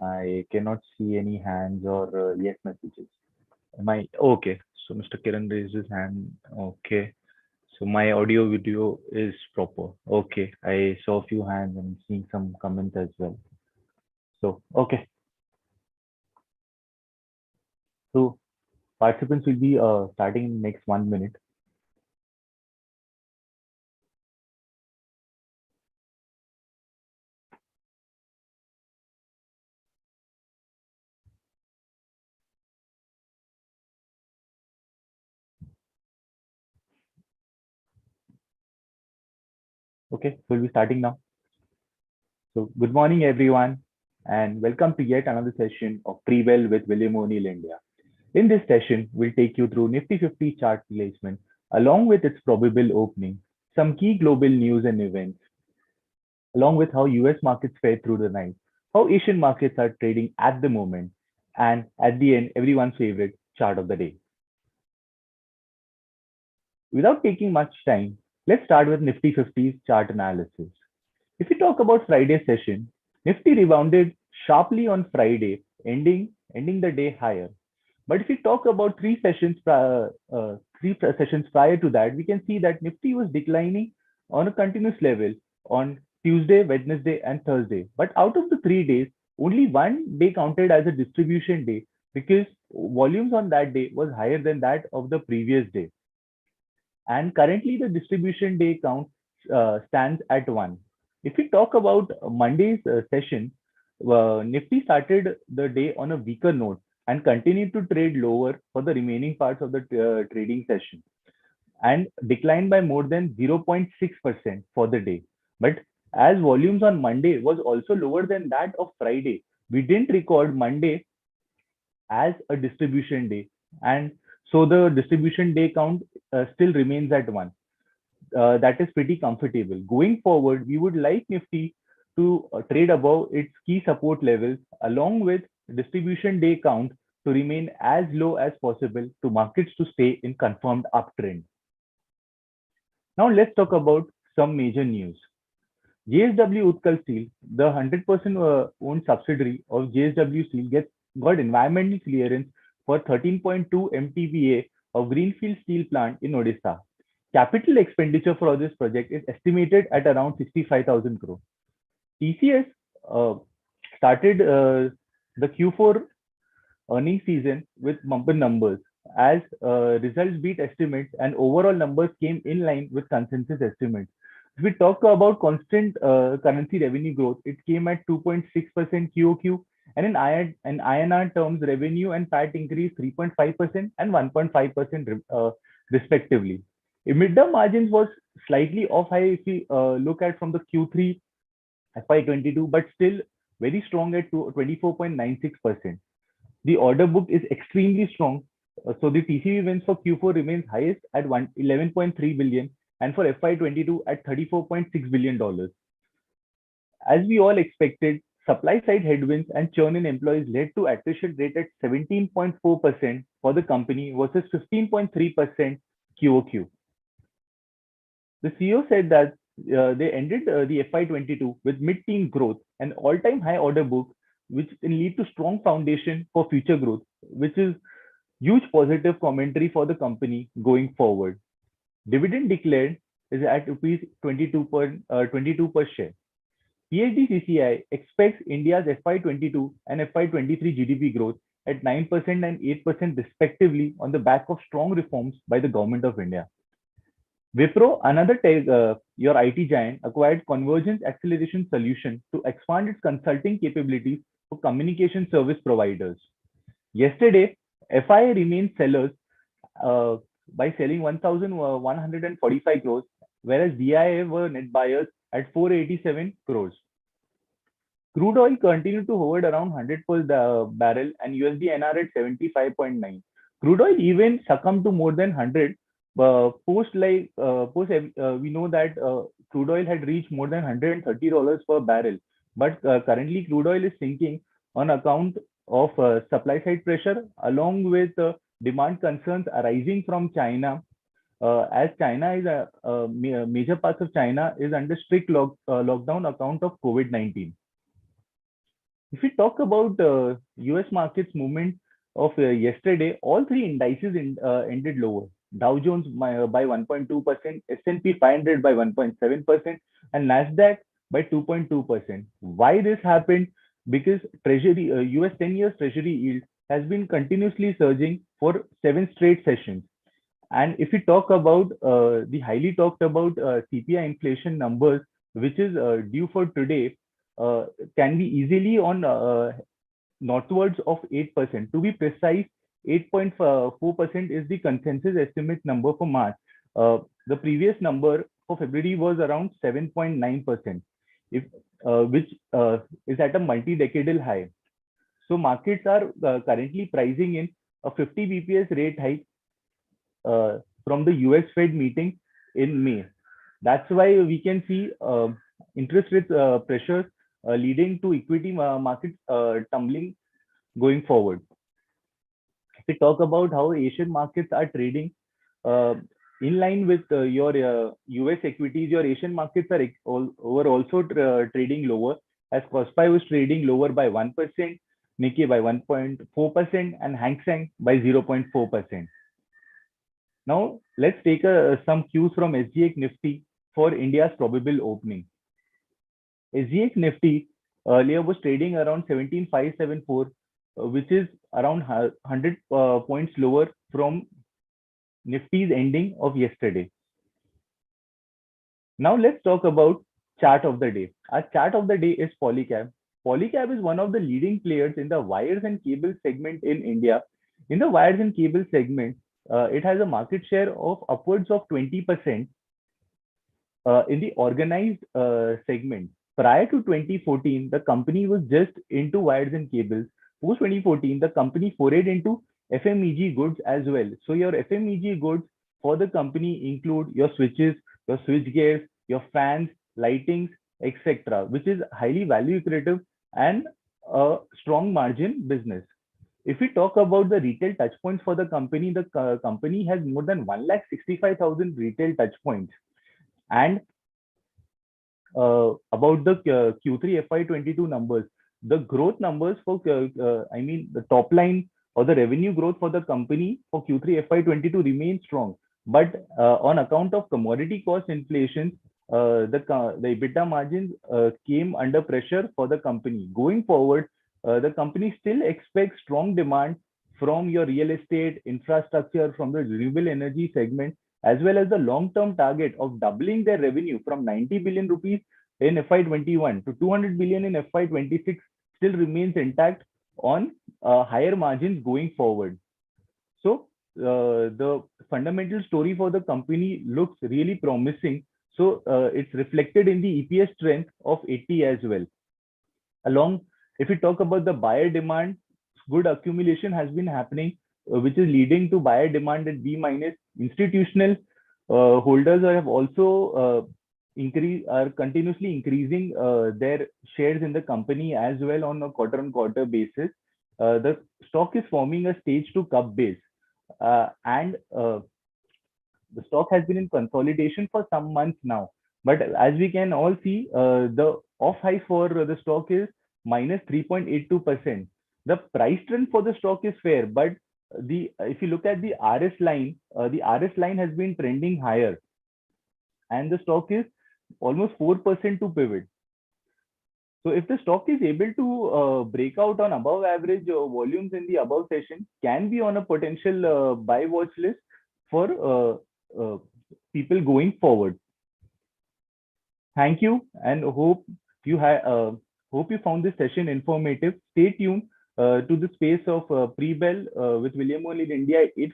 I cannot see any hands or yes messages. Am I okay? So Mr. Kiran raised his hand. Okay. So my audio video is proper. Okay. I saw a few hands and seeing some comments as well. So okay. So participants will be starting in the next 1 minute. Okay. So we'll be starting now. So good morning everyone and welcome to yet another session of Pre-Well with William O'Neill India. In this session, we'll take you through Nifty 50 chart placement along with its probable opening, some key global news and events, along with how US markets fared through the night, how Asian markets are trading at the moment, and at the end, everyone's favorite chart of the day. Without taking much time, let's start with Nifty 50's chart analysis. If we talk about Friday's session, Nifty rebounded sharply on Friday, ending the day higher. But if we talk about three sessions prior to that, we can see that Nifty was declining on a continuous level on Tuesday, Wednesday, and Thursday. But out of the 3 days, only one day counted as a distribution day because volumes on that day was higher than that of the previous day. And currently, the distribution day count stands at one. If we talk about Monday's session, Nifty started the day on a weaker note and continued to trade lower for the remaining parts of the trading session and declined by more than 0.6% for the day. But as volumes on Monday was also lower than that of Friday, we didn't record Monday as a distribution day. And so the distribution day count still remains at one. That is pretty comfortable. Going forward, we would like Nifty to trade above its key support levels along with distribution day count to remain as low as possible to markets to stay in confirmed uptrend. Now let's talk about some major news. JSW Utkal Steel, the 100% owned subsidiary of JSW Steel, got environmental clearance for 13.2 MTPA of greenfield steel plant in Odisha. Capital expenditure for this project is estimated at around 65,000 crore. TCS started the Q4 earnings season with bumper numbers as results beat estimates and overall numbers came in line with consensus estimates. If we talk about constant currency revenue growth, it came at 2.6% QOQ, and in INR terms, revenue and PAT increased 3.5% and 1.5% respectively. EBITDA margins was slightly off high if we look at from the Q3 FY22, but still very strong at 24.96%. The order book is extremely strong. So the TCV wins for Q4 remains highest at 11.3 billion and for FY22 at $34.6 billion. As we all expected, supply side headwinds and churn in employees led to attrition rate at 17.4% for the company versus 15.3% QOQ. The CEO said that they ended the FY22 with mid-teen growth and all-time high order book, which can lead to strong foundation for future growth, which is huge positive commentary for the company going forward. Dividend declared is at rupees 22 per share. PhD expects India's FY22 and FY23 GDP growth at 9% and 8% respectively on the back of strong reforms by the government of India. Wipro, another your IT giant, acquired Convergence Acceleration Solution to expand its consulting capabilities for communication service providers. Yesterday, FIA remained sellers by selling 1,145 crores, whereas DIA were net buyers at 487 crores. Crude oil continued to hover around 100 per barrel and USD NR at 75.9. Crude oil even succumbed to more than 100. We know that crude oil had reached more than $130 per barrel, but currently crude oil is sinking on account of supply side pressure along with demand concerns arising from China, as China is major parts of China is under strict lockdown account of COVID-19. If we talk about US markets movement of yesterday, all three indices ended lower. Dow Jones by 1.2%, S&P 500 by 1.7%, and Nasdaq by 2.2%. Why this happened? Because Treasury, US 10 years Treasury yield has been continuously surging for 7 straight sessions. And if we talk about the highly talked about CPI inflation numbers, which is due for today, uh, can be easily on northwards of 8%. To be precise, 8.4% is the consensus estimate number for March. The previous number for February was around 7.9%, if which is at a multi-decadal high. So markets are currently pricing in a 50 bps rate hike from the US Fed meeting in May. That's why we can see interest rate pressures leading to equity markets tumbling going forward. If we talk about how Asian markets are trading, uh, in line with your US equities, your Asian markets are were also trading lower, as Kospi was trading lower by 1%, Nikkei by 1.4%, and Hang Seng by 0.4%. Now, let's take some cues from SGX Nifty for India's probable opening. SGX Nifty earlier was trading around 17,574, which is around 100 points lower from Nifty's ending of yesterday. Now, let's talk about chart of the day. Our chart of the day is Polycab. Polycab is one of the leading players in the wires and cable segment in India. In the wires and cable segment, it has a market share of upwards of 20% in the organized segment. Prior to 2014, the company was just into wires and cables. Post 2014, the company forayed into FMEG goods as well. So your FMEG goods for the company include your switches, your switch gears, your fans, lightings, etc., which is highly value creative and a strong margin business. If we talk about the retail touchpoints for the company has more than 1,65,000 retail touchpoints. And about the Q3 FY22 numbers, the growth numbers for, I mean, the top line or the revenue growth for the company for Q3 FY22 remains strong. But on account of commodity cost inflation, the EBITDA margins came under pressure for the company. Going forward, the company still expects strong demand from your real estate, infrastructure, from the renewable energy segment, as well as the long-term target of doubling their revenue from 90 billion rupees in FY21 to 200 billion in FY26 still remains intact on higher margins going forward. So the fundamental story for the company looks really promising. So it's reflected in the EPS strength of 80 as well. Along, if we talk about the buyer demand, good accumulation has been happening, which is leading to buyer demand at B minus. Institutional holders have also are continuously increasing their shares in the company as well on a quarter-on-quarter basis. The stock is forming a stage to cup base, and the stock has been in consolidation for some months now. But as we can all see, the off high for the stock is minus 3.82%. The price trend for the stock is fair, but the if you look at the RS line has been trending higher, and the stock is almost 4% to pivot. So if the stock is able to break out on above average volumes in the above session, can be on a potential buy watch list for people going forward. Thank you, and hope you found this session informative. Stay tuned to the space of pre-bell with William O'Neill India 8